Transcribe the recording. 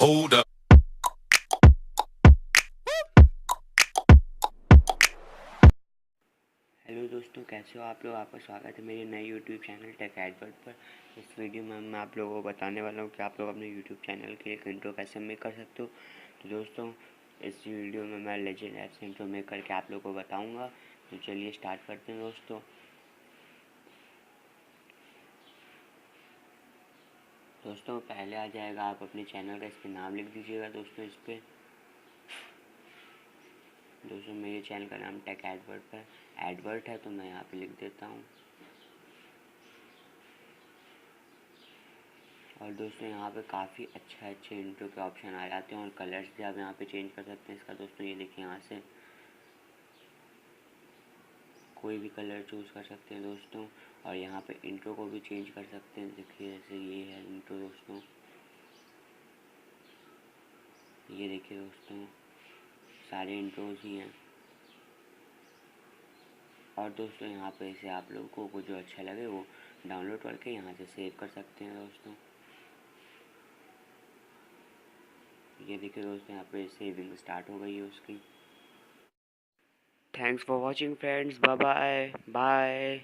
Hold up. Hello दोस्तों, कैसे हो आप लोग। आपका स्वागत है मेरे नए यूट्यूब चैनल टेक एडवर्ट पर। इस वीडियो में मैं आप लोगों को बताने वाला हूँ कि आप लोग अपने यूट्यूब चैनल के एक इंट्रो कैसे मेक कर सकते हो। तो दोस्तों, इस वीडियो में मैं लेजेंड ऐप से इंट्रो मेक करके आप लोगों को बताऊँगा। तो चलिए स्टार्ट करते हैं दोस्तों पहले आ जाएगा, आप अपने चैनल का इस पर नाम लिख दीजिएगा। दोस्तों मेरे चैनल का नाम टेक एडवर्ट पर एडवर्ट है, तो मैं यहाँ पे लिख देता हूँ। और दोस्तों यहाँ पे काफ़ी अच्छे इंट्रो के ऑप्शन आ जाते हैं और कलर्स भी आप यहाँ पे चेंज कर सकते हैं इसका। दोस्तों ये देखिए, यहाँ से कोई भी कलर चूज़ कर सकते हैं दोस्तों। और यहाँ पे इंट्रो को भी चेंज कर सकते हैं। देखिए जैसे ये है इंट्रो दोस्तों, ये देखिए दोस्तों सारे इंट्रोज ही हैं। और दोस्तों यहाँ पे इसे आप लोगों को जो अच्छा लगे वो डाउनलोड करके यहाँ से सेव कर सकते हैं दोस्तों। ये देखिए दोस्तों, यहाँ पे सेविंग स्टार्ट हो गई है उसकी। Thanks for watching friends, bye bye bye.